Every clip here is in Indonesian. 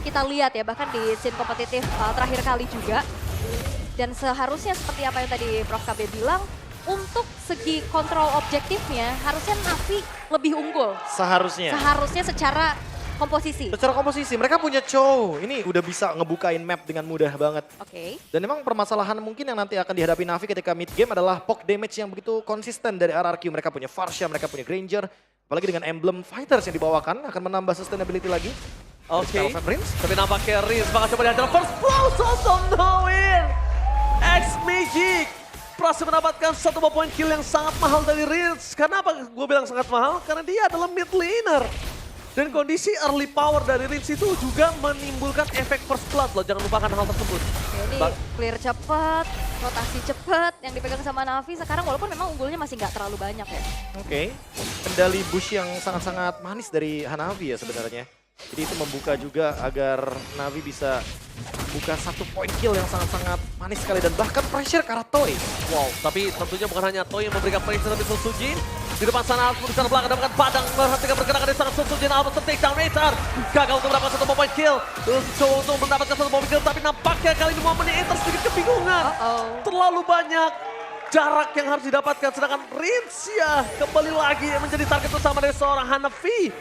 kita lihat ya, bahkan di scene kompetitif terakhir kali juga. Dan seharusnya seperti apa yang tadi Prof KB bilang, untuk segi kontrol objektifnya harusnya Navi lebih unggul. Seharusnya. Seharusnya secara komposisi. Secara komposisi, mereka punya Chow. Ini udah bisa ngebukain map dengan mudah banget. Oke. Dan memang permasalahan mungkin yang nanti akan dihadapi Navi ketika mid game adalah poke damage yang begitu konsisten dari RRQ. Mereka punya Farsha, mereka punya Granger. Apalagi dengan emblem Fighters yang dibawakan akan menambah sustainability lagi. Oke, tapi nampaknya Riz bakal coba dihajar first blow, so no-win. X-Magic berhasil mendapatkan satu point kill yang sangat mahal dari Riz. Kenapa gue bilang sangat mahal? Karena dia adalah mid laner. Dan kondisi early power dari Riz itu juga menimbulkan efek first blood loh, jangan lupakan hal tersebut. Ini clear cepet, rotasi cepet yang dipegang sama Navi sekarang walaupun memang unggulnya masih nggak terlalu banyak ya. Oke, kendali bush yang sangat-sangat manis dari Hanavi ya sebenarnya. Jadi itu membuka juga agar Navi bisa buka satu point kill yang sangat-sangat manis sekali. Dan bahkan pressure ke arah Toy. Wow, tapi tentunya bukan hanya Toy yang memberikan pressure, tapi Sujin. Di depan sana harus berusaha belakang dapatkan padang. Merhatikan pergerakan dari sangat Sujin. Almas take down Razer. Gagal untuk mendapatkan satu point kill. Coba untuk mendapatkan satu point kill, tapi nampaknya kali ini momen Enter sedikit kebingungan. Terlalu banyak jarak yang harus didapatkan, sedangkan Rincia kembali lagi menjadi target utama dari seorang Hanafi.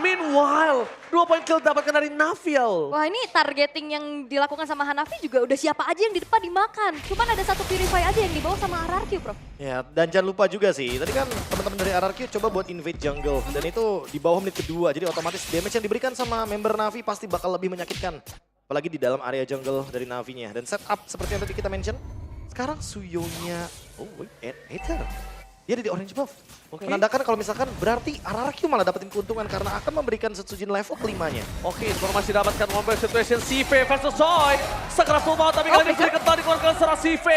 Meanwhile, 2 point kill didapatkan dari Naviel. Wah ini targeting yang dilakukan sama Hanafi juga udah siapa aja yang di depan dimakan. Cuman ada satu Purify aja yang dibawa sama RRQ, Bro. Ya, dan jangan lupa juga sih, tadi kan teman-teman dari RRQ coba buat invade jungle. Dan itu di bawah menit kedua, jadi otomatis damage yang diberikan sama member Navi pasti bakal lebih menyakitkan. Apalagi di dalam area jungle dari Navinya. Dan setup seperti yang tadi kita mention, sekarang Suyonya, oh wait, Aether. Dia ada di orange buff. Menandakan kalau misalkan berarti RRQ malah dapetin keuntungan karena akan memberikan Setsujin level kelimanya. Oke, informasi dapatkan Wombat Situation CV versus Choi. Sekeras full tapi kali ini sedikit tadi dikeluarkan secara CV.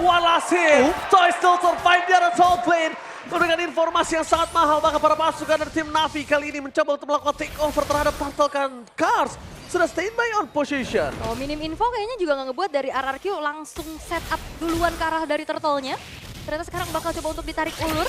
Walhasil, Choi still survive di atas top lane. Memberikan informasi yang sangat mahal bahkan para pasukan dari tim Navi kali ini mencoba untuk melakukan takeover terhadap Turtle Cars. Sudah standby on position. Oh, minim info kayaknya juga nggak ngebuat dari RRQ langsung set up duluan ke arah dari turtle-nya. Ternyata sekarang bakal coba untuk ditarik ulur.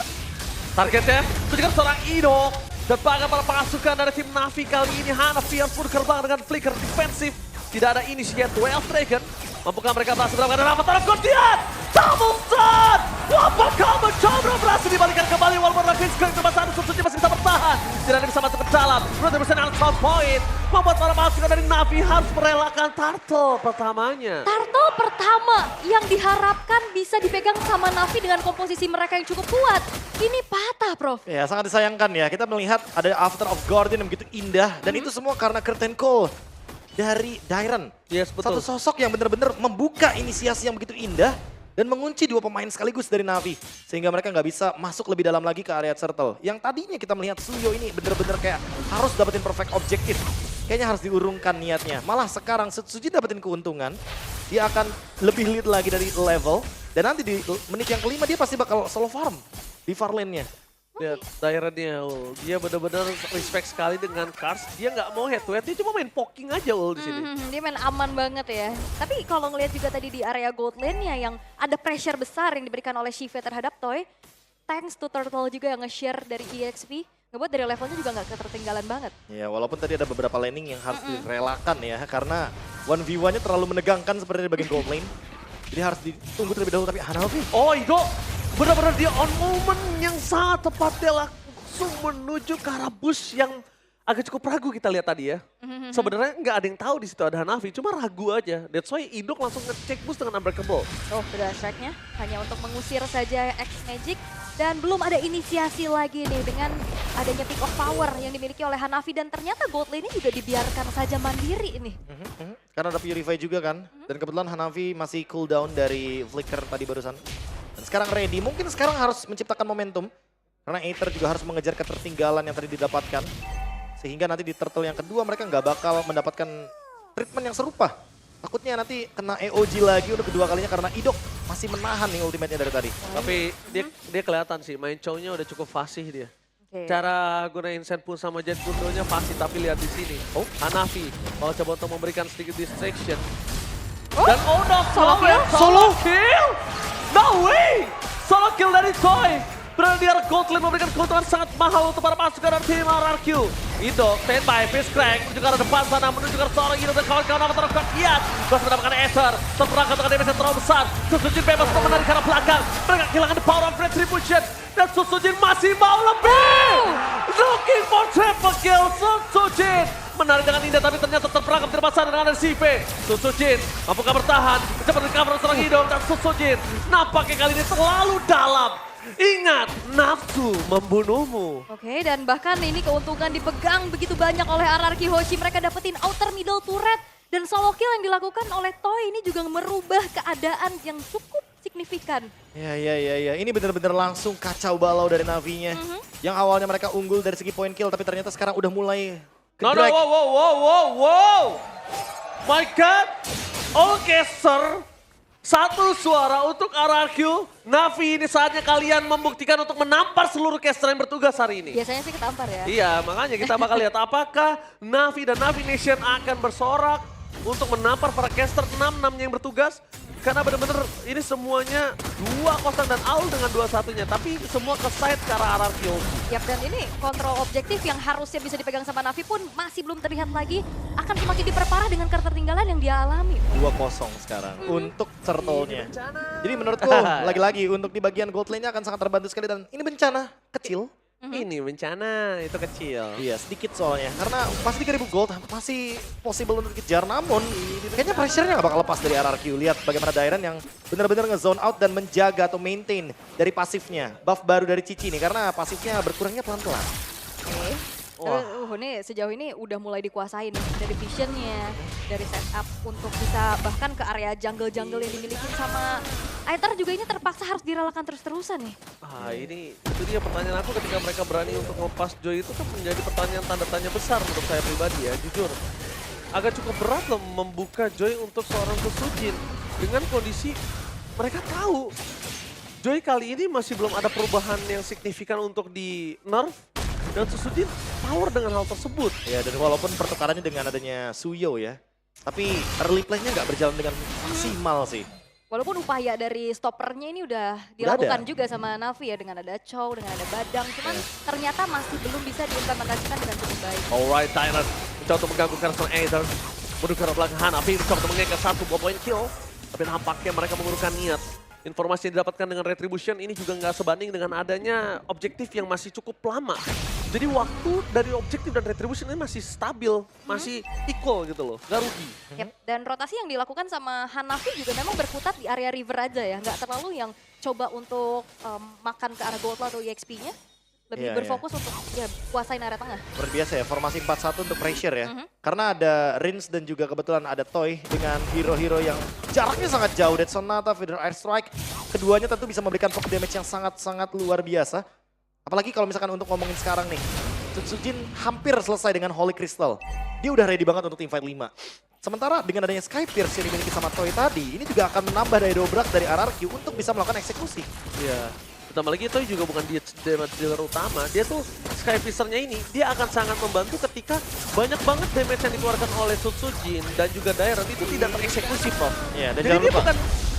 Targetnya itu juga seorang Ido. Dan bahkan para pasukan dari tim Navi kali ini Hanafi pun gerbang dengan flicker defensif. Tidak ada initiate Well Dragon. Mampukah mereka berhasil mendapatkan apa taraf Guardian? Double shot! Apakah mencoba berhasil dibalikan kembali walaupun Ravis ke tempat satu Setsujin masih bisa bertahan. Tidak ada bisa masuk ke dalam. Berarti bisa dengan top point. Membuat para pasukan dari Navi harus merelakan turtle pertamanya. Turtle pertama yang diharapkan bisa dipegang sama Navi dengan komposisi mereka yang cukup kuat. Ini patah, Prof. Ya, sangat disayangkan ya. Kita melihat ada After of Guardian yang begitu indah. Dan itu semua karena curtain call dari Dairen. Yes, betul. Satu sosok yang benar-benar membuka inisiasi yang begitu indah. Dan mengunci dua pemain sekaligus dari Navi. Sehingga mereka nggak bisa masuk lebih dalam lagi ke area turtle. Yang tadinya kita melihat Suyo ini benar-benar kayak harus dapetin perfect objective. Kayaknya harus diurungkan niatnya. Malah sekarang Setsujin dapetin keuntungan. Dia akan lebih lead lagi dari level. Dan nanti di menit yang kelima dia pasti bakal solo farm di far lane-nya. Lihat Dairennya, dia benar-benar respect sekali dengan Cars. Dia nggak mau head to head, dia cuma main poking aja di sini. Dia main aman banget ya. Tapi kalau ngelihat juga tadi di area gold lane-nya yang ada pressure besar yang diberikan oleh Shive terhadap Toy. Thanks to Turtle juga yang nge-share dari EXP. Ngebuat dari levelnya juga nggak ketertinggalan banget. Ya walaupun tadi ada beberapa laning yang harus direlakan ya. Karena 1v1-nya terlalu menegangkan seperti di bagian gold lane. Jadi harus ditunggu terlebih dahulu, tapi Hanafi. Oh Ido, benar-benar dia on moment yang sangat tepat. Dia langsung menuju ke arah bush yang agak cukup ragu kita lihat tadi ya. Sebenarnya nggak ada yang tahu di situ ada Hanafi, cuma ragu aja. That's why Ido langsung ngecek bush dengan Unbreakable. Oh, udah strike-nya hanya untuk mengusir saja X-Magic. Dan belum ada inisiasi lagi nih dengan adanya peak of power yang dimiliki oleh Hanafi. Dan ternyata gold lane-nya juga dibiarkan saja mandiri ini. Karena ada Purify juga kan. Dan kebetulan Hanafi masih cooldown dari flicker tadi barusan. Dan sekarang ready, mungkin sekarang harus menciptakan momentum. Karena Aether juga harus mengejar ketertinggalan yang tadi didapatkan. Sehingga nanti di turtle yang kedua mereka nggak bakal mendapatkan treatment yang serupa. Takutnya nanti kena EOG lagi untuk kedua kalinya karena Idok masih menahan nih ultimate-nya dari tadi. Tapi dia kelihatan sih, main chow-nya udah cukup fasih dia. Cara gunain Senpu sama Jet Gundonya fasih, tapi lihat di sini. Hanafi mau coba untuk memberikan sedikit distraction. Dan no, solo kill! No way! Solo kill dari Toy. Berada di arah gold lane memberikan keuntungan sangat mahal untuk para pasukan dari tim RRQ. Indo, standby, Fish Crank, menuju ke arah depan sana, menuju ke arah seorang Indo dan kawan-kawan avatar Kian. Berhasil mendapatkan Aether, terperangkap dengan damage yang terlalu besar. Susujin bebas untuk menarik ke arah belakang. Mereka kehilangan the power of retribution. Dan Susujin masih mau lebih. Looking for triple kill, Susujin. Menarik dengan indah tapi ternyata terperangkap di depan sana dengan CV. Susujin mampukah bertahan, mencoba recover seorang Indo dan Susujin. Nampaknya kali ini terlalu dalam. Ingat, nafsu membunuhmu. Oke, dan bahkan ini keuntungan dipegang begitu banyak oleh RRQ Hoshi. Mereka dapetin outer middle turret. Dan solo kill yang dilakukan oleh Toy ini juga merubah keadaan yang cukup signifikan. Ya. Ini benar-benar langsung kacau balau dari Navi-nya. Yang awalnya mereka unggul dari segi point kill, tapi ternyata sekarang udah mulai No, ke-drag. wow. My God. Oke, sir. Satu suara untuk RRQ. Navi, ini saatnya kalian membuktikan untuk menampar seluruh caster yang bertugas hari ini. Biasanya sih ketampar ya. Iya, makanya kita bakal lihat apakah Navi dan Navi Nation akan bersorak untuk menampar para caster 6-6-nya yang bertugas. Karena benar-benar ini semuanya 2-0 dan Aul dengan 2-1-nya. Tapi semua ke side ke arah RRQ. Yap, dan ini kontrol objektif yang harusnya bisa dipegang sama Navi pun masih belum terlihat lagi. Akan semakin diperparah dengan ketertinggalan yang dia alami. 2-0 sekarang untuk Turtle-nya. Jadi menurutku lagi-lagi untuk di bagian gold lane-nya akan sangat terbantu sekali dan ini bencana kecil. Ini bencana, itu kecil. Iya sedikit soalnya karena masih 3.000 gold masih possible untuk dikejar namun kayaknya pressure-nya nggak bakal lepas dari RRQ. Lihat bagaimana Dairen yang benar-benar nge-zone out dan menjaga atau maintain dari pasifnya. Buff baru dari Cici nih karena pasifnya berkurangnya pelan-pelan. Oke. Wah. Ini sejauh ini udah mulai dikuasain nih. Dari visionnya, dari setup untuk bisa bahkan ke area jungle-jungle yang dimiliki sama Aether juga ini terpaksa harus direlakan terus-terusan nih. Ini itu dia pertanyaan aku ketika mereka berani untuk ngepas Joy itu kan menjadi pertanyaan tanda tanya besar untuk saya pribadi ya, jujur. Agak cukup berat loh membuka Joy untuk seorang Susujin dengan kondisi mereka tahu Joy kali ini masih belum ada perubahan yang signifikan untuk di nerf dan Susujin power dengan hal tersebut. Ya dan walaupun pertukarannya dengan adanya Suyo ya, tapi early play-nya nggak berjalan dengan maksimal sih. Walaupun upaya dari stoppernya ini udah dilakukan ada. juga sama Navi ya dengan ada Chow, dengan ada Badang, cuman ternyata masih belum bisa diimplementasikan dengan cukup baik. Alright, Tyrant mencoba untuk mengganggu karakter Aether. Menuju ke arah belakang Hanafi mencoba untuk mengengkel 1 point kill. Tapi nampaknya mereka mengurungkan niat. Informasi yang didapatkan dengan Retribution ini juga nggak sebanding dengan adanya objektif yang masih cukup lama. Jadi waktu dari objektif dan Retribution ini masih stabil, masih equal gitu loh, nggak rugi. Yep. Dan rotasi yang dilakukan sama Hanafi juga memang berkutat di area river aja ya, nggak terlalu yang coba untuk makan ke arah gold atau EXP-nya. Lebih Iya, berfokus untuk ya kuasain area tengah. Luar biasa ya, formasi 4-1 untuk pressure ya. Karena ada Rins dan juga kebetulan ada Toy dengan hero-hero yang jaraknya sangat jauh. Dead Sonata, Feather Airstrike. Keduanya tentu bisa memberikan poke damage yang sangat-sangat luar biasa. Apalagi kalau misalkan untuk ngomongin sekarang nih. Susujin hampir selesai dengan Holy Crystal. Dia udah ready banget untuk teamfight 5. Sementara dengan adanya Sky Pierce yang dimiliki sama Toy tadi, ini juga akan menambah daya dobrak dari RRQ untuk bisa melakukan eksekusi. Iya. Ditambah lagi itu juga bukan dia damage dealer utama, dia tuh Sky Fisher-nya ini, dia akan sangat membantu ketika banyak banget damage yang dikeluarkan oleh Susujin dan juga Dairen itu tidak tereksekusi, Prof. Iya, dan Jadi jangan dia lupa.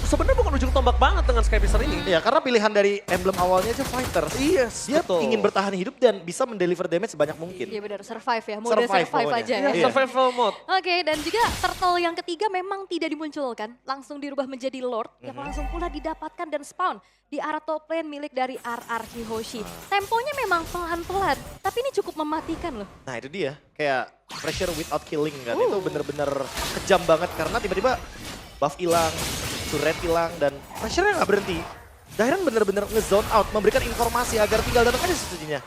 sebenarnya bukan ujung tombak banget dengan Sky Fisher ini. Iya, karena pilihan dari emblem awalnya aja Fighters. Yes, Dia betul. ingin bertahan hidup dan bisa mendeliver damage sebanyak mungkin. Iya benar, survive ya, mode survive pokoknya. aja Iya, ya. survival mode. Oke, dan juga turtle yang ketiga memang tidak dimunculkan, langsung dirubah menjadi Lord yang langsung pula didapatkan dan spawn di arah top lane milik dari RRQ Hoshi. Temponya memang pelan-pelan, tapi ini cukup mematikan loh. Nah itu dia, kayak pressure without killing kan. Itu bener-bener kejam banget karena tiba-tiba buff hilang, turret hilang, dan pressure-nya nggak berhenti. Dairen bener-bener nge-zone out, memberikan informasi agar tinggal datang aja Susujinya.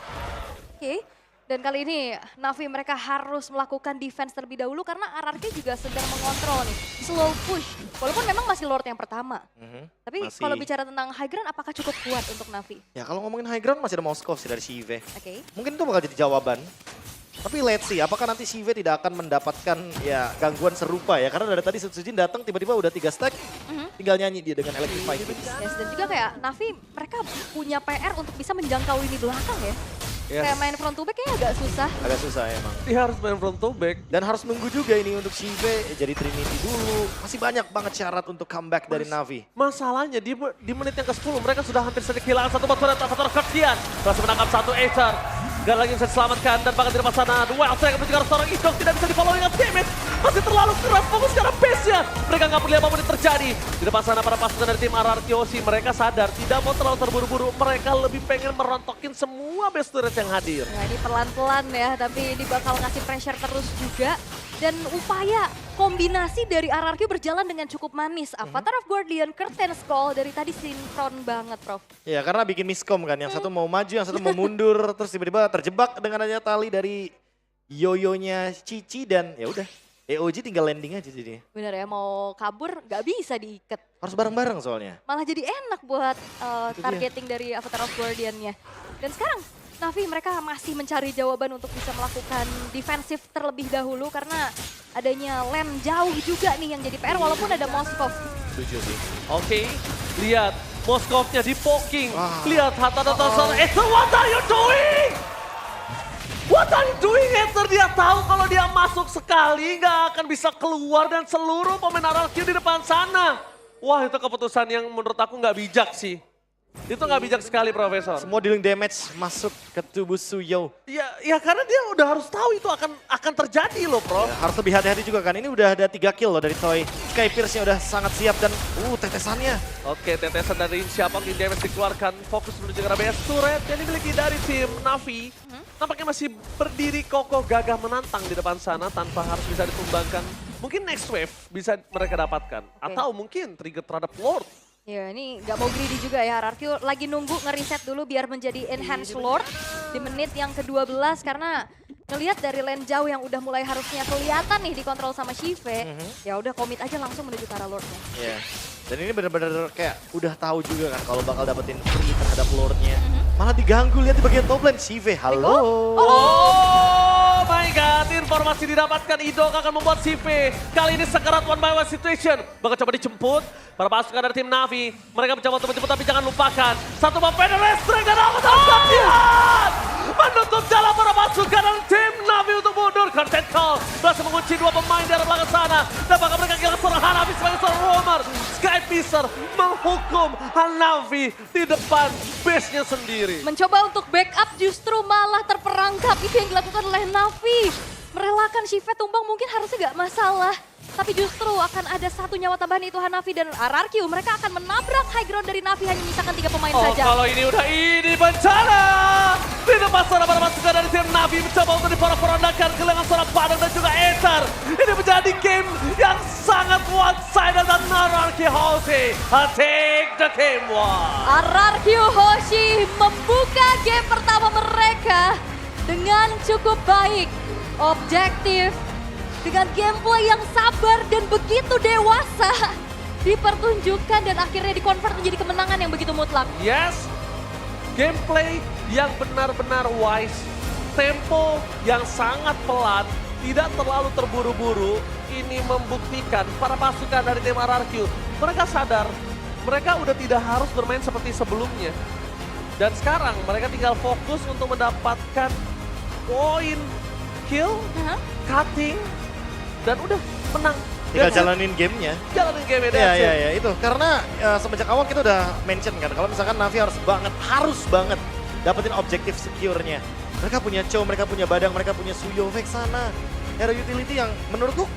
Oke, dan kali ini Navi mereka harus melakukan defense terlebih dahulu karena RRQ juga sedang mengontrol nih. Slow push, walaupun memang masih Lord yang pertama. Tapi Masih. kalau bicara tentang high ground, apakah cukup kuat untuk Navi? Ya kalau ngomongin high ground masih ada Moskov sih dari Shive. Oke. Mungkin itu bakal jadi jawaban. Tapi let's see, apakah nanti Shive tidak akan mendapatkan ya gangguan serupa ya. Karena dari tadi Sujin datang tiba-tiba udah 3 stack, tinggal nyanyi dia dengan Electrify. Yes, dan juga kayak Navi mereka punya PR untuk bisa menjangkau lini belakang ya. Yes. Kayak main front to back kayaknya agak susah. Agak susah emang. Dia harus main front to back. Dan harus nunggu juga ini untuk Shive, jadi Trinity dulu. Masih banyak banget syarat untuk comeback dari Navi. Masalahnya di menit yang ke-10 mereka sudah hampir saja kehilangan satu batu dan avatar Kian. Berhasil menangkap satu Aether. Gak lagi bisa diselamatkan dan bahkan di depan sana Wild Strike menuju ke arah seorang Idok tidak bisa di-follow dengan damage. Masih terlalu keras fokus ke arah base-nya. Mereka nggak peduli apapun yang terjadi. Di depan sana para pasukan dari tim RRQ mereka sadar tidak mau terlalu terburu-buru. Mereka lebih pengen merontokin semua base turret yang hadir. Nah ini pelan-pelan ya, tapi ini bakal ngasih pressure terus juga. Dan upaya kombinasi dari RRQ berjalan dengan cukup manis. Avatar of Guardian, Curtain Call dari tadi sinkron banget, Prof. Ya karena bikin miskom kan, yang satu mau maju, yang satu mau mundur, terus tiba-tiba terjebak dengan adanya tali dari yoyonya Cici dan ya udah EOG tinggal landing aja jadinya. Bener ya, mau kabur nggak bisa diikat. Harus bareng-bareng soalnya. Malah jadi enak buat Itu dia. targeting dari Avatar of Guardian-nya. Dan sekarang Navi mereka masih mencari jawaban untuk bisa melakukan defensif terlebih dahulu karena adanya lane jauh juga nih yang jadi PR walaupun ada Moskov. Setuju sih. Oke, lihat Moskovnya di poking. Wah. Lihat Hatta dan Ether, Ether, what are you doing? What are you doing, Ether? Dia tahu kalau dia masuk sekali nggak akan bisa keluar dan seluruh pemain RRQ di depan sana. Wah, itu keputusan yang menurut aku nggak bijak sih. Itu nggak bijak sekali, Profesor. Semua dealing damage masuk ke tubuh Suyo. Ya karena dia udah harus tahu itu akan terjadi loh, Prof. Ya, harus lebih hati-hati juga kan. Ini udah ada 3 kill loh dari Toy. Sky Pierce-nya udah sangat siap dan tetesannya. Oke, tetesan dari siapa yang damage dikeluarkan. Fokus menuju ke arah BS turret yang dimiliki dari tim Navi. Nampaknya masih berdiri kokoh gagah menantang di depan sana tanpa harus bisa ditumbangkan. Mungkin next wave bisa mereka dapatkan. Atau mungkin trigger terhadap Lord. Ya ini nggak mau greedy juga ya, RRQ lagi nunggu ngereset dulu biar menjadi Enhanced Lord di menit yang ke-12 karena ngelihat dari lane jauh yang udah mulai harusnya kelihatan nih dikontrol sama Shive, ya udah komit aja langsung menuju ke arah Lordnya. Ya. Dan ini bener-bener kayak udah tahu juga kan kalau bakal dapetin free terhadap Lordnya. Malah diganggu, lihat di bagian top lane. Shive, halo. Oh my god, informasi didapatkan Idok akan membuat CV. Kali ini sekarat one by one situation. Bakal coba dijemput para pasukan dari tim Navi. Mereka mencoba untuk menjemput tapi jangan lupakan. Satu Vampire Restrike dan Avatar Guardian menutup jalan para pasukan dari tim Navi untuk mundur. Curtain Call berhasil mengunci dua pemain dari belakang sana. Dan bahkan mereka kehilangan seorang Hanafi sebagai seorang roamer. Sky Piercer menghukum Hanafi di depan base-nya sendiri. Mencoba untuk backup justru malah terperangkap, itu yang dilakukan oleh Navi. Merelakan Shive tumbang mungkin harusnya nggak masalah. Tapi justru akan ada satu nyawa tambahan itu Hanafi dan RRQ. Mereka akan menabrak high ground dari Navi hanya menyisakan 3 pemain saja. Kalau ini udah ini bencana. Di depan sana para pasukan dari tim Navi mencoba untuk diporak-porandakan kehilangan seorang Padang dan juga Ether. Ini menjadi game yang sangat one-sided dan RRQ Hoshi take the game one. RRQ Hoshi membuka game pertama mereka dengan cukup baik. Objektif, dengan gameplay yang sabar dan begitu dewasa dipertunjukkan dan akhirnya dikonvert menjadi kemenangan yang begitu mutlak. Yes, gameplay yang benar-benar wise, tempo yang sangat pelan, tidak terlalu terburu-buru. Ini membuktikan para pasukan dari tim RRQ, mereka sadar mereka udah tidak harus bermain seperti sebelumnya. Dan sekarang mereka tinggal fokus untuk mendapatkan poin, kill, cutting, dan udah menang. Tinggal Dan jalanin gamenya. jalanin game Iya, itu. Karena semenjak awal kita udah mention kan, kalau misalkan Navi harus banget dapetin objektif secure-nya. Mereka punya Chow, mereka punya Badang, mereka punya Suyo, Vex sana. Hero utility yang menurutku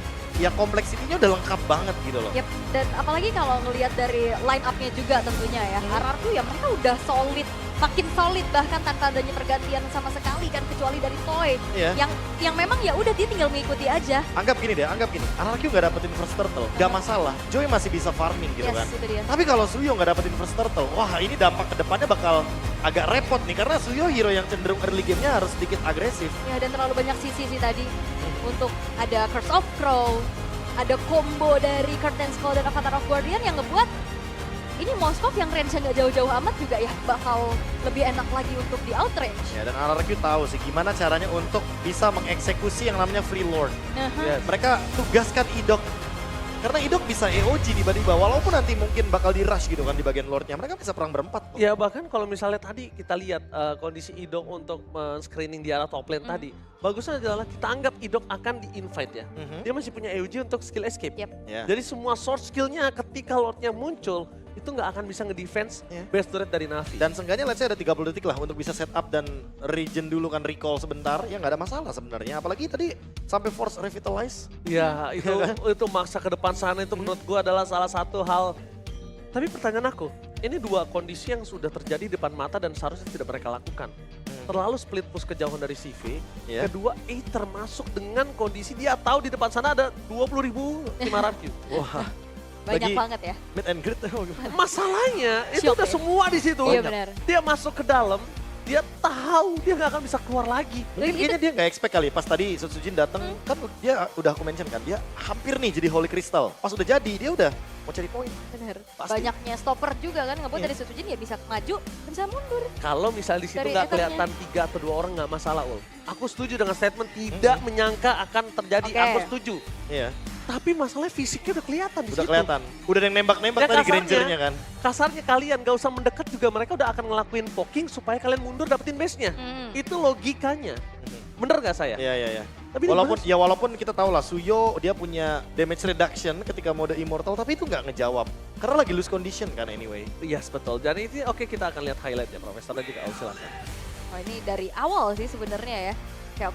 ya kompleksitinya udah lengkap banget gitu loh. Yep, dan apalagi kalau ngelihat dari line up-nya juga tentunya ya. RRQ ya mereka udah solid, makin solid bahkan tanpa adanya pergantian sama sekali kan kecuali dari Toy. Iya. Yang memang ya udah dia tinggal mengikuti aja. Anggap gini, RRQ nggak dapetin first turtle, nggak masalah. Joy masih bisa farming gitu Yes, kan. itu dia. Tapi kalau Suyo nggak dapetin first turtle, wah ini dampak kedepannya bakal agak repot nih. Karena Suyo hero yang cenderung early game-nya harus sedikit agresif. Ya dan terlalu banyak sisi sih tadi untuk ada Curse of Crow, ada combo dari Curtain Call dan Avatar of Guardian yang ngebuat ini Moskov yang range-nya nggak jauh-jauh amat juga ya bakal lebih enak lagi untuk di outrange. Ya, dan RRQ tahu sih gimana caranya untuk bisa mengeksekusi yang namanya Free Lord. Yes. Mereka tugaskan Idok. Karena Idok bisa EOG tiba-tiba, walaupun nanti mungkin bakal di rush gitu kan di bagian Lordnya. Mereka bisa perang berempat. Kok. Ya bahkan kalau misalnya tadi kita lihat kondisi Idok untuk screening di arah top lane tadi. Bagusnya adalah kita anggap Idok akan di-invite ya. Dia masih punya EOG untuk skill escape. Yep. Ya. Jadi semua source skillnya ketika Lordnya muncul, itu nggak akan bisa ngedefense Iya. base turret dari Navi. Dan seenggaknya let's say ada 30 detik lah untuk bisa set up dan regen dulu kan, recall sebentar. Ya nggak ada masalah sebenarnya. Apalagi tadi sampai force revitalize. Ya itu maksa ke depan sana itu menurut gua adalah salah satu hal. Tapi pertanyaan aku, ini dua kondisi yang sudah terjadi di depan mata dan seharusnya tidak mereka lakukan. Terlalu split push kejauhan dari CV. Ya. Kedua, Aether masuk dengan kondisi dia tahu di depan sana ada 20.000 tim RRQ. Wah, Banyak Lagi- banget ya. meet and greet. Masalahnya itu Shock udah ya? semua di situ. Iya benar. Dia masuk ke dalam, dia tahu dia nggak akan bisa keluar lagi. Mungkin kayaknya dia nggak expect kali pas tadi Sujin datang kan dia udah aku mention kan dia hampir nih jadi Holy Crystal. Pas udah jadi dia udah mau cari poin. Benar. Pasti. Banyaknya stopper juga kan ngebuat Iya. dari Sutujin ya bisa maju, bisa mundur. Kalau misal di situ Dari nggak Ethernya. kelihatan 3 atau 2 orang nggak masalah, Ul. Aku setuju dengan statement tidak menyangka akan terjadi. Oke. Aku setuju. Iya, Tapi masalahnya fisiknya udah kelihatan di udah situ. kelihatan. Udah ada yang nembak-nembak Ya, tadi kasarnya. Grangernya kan. Kasarnya kalian gak usah mendekat juga mereka udah akan ngelakuin poking supaya kalian mundur dapetin base-nya. Itu logikanya. Bener gak saya? Iya, iya, iya. Tapi Walaupun kita tahu lah Suyo dia punya damage reduction ketika mode immortal tapi itu nggak ngejawab. Karena lagi lose condition kan anyway. Yes, betul. Dan itu oke kita akan lihat highlight ya Profesor dan juga Aul silakan. Oh ini dari awal sih sebenarnya ya. Kayak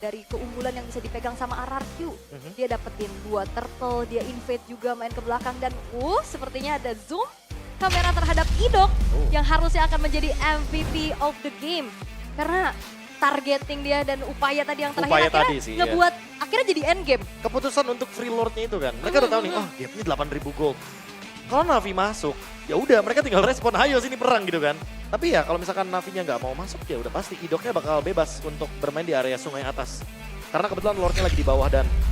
dari keunggulan yang bisa dipegang sama RRQ. Dia dapetin 2 turtle, dia invade juga main ke belakang dan sepertinya ada zoom kamera terhadap Idok yang harusnya akan menjadi MVP of the game. Karena targeting dia dan upaya tadi yang terakhir Upaya akhirnya tadi sih, ngebuat akhirnya jadi end game. Keputusan untuk free lordnya itu kan. Mereka udah tahu nih, oh gapnya 8.000 gold. Kalau Navi masuk, ya udah mereka tinggal respon, ayo sini perang gitu kan. Tapi ya kalau misalkan Navinya nggak mau masuk ya udah pasti Idoknya bakal bebas untuk bermain di area sungai atas. Karena kebetulan lordnya lagi di bawah dan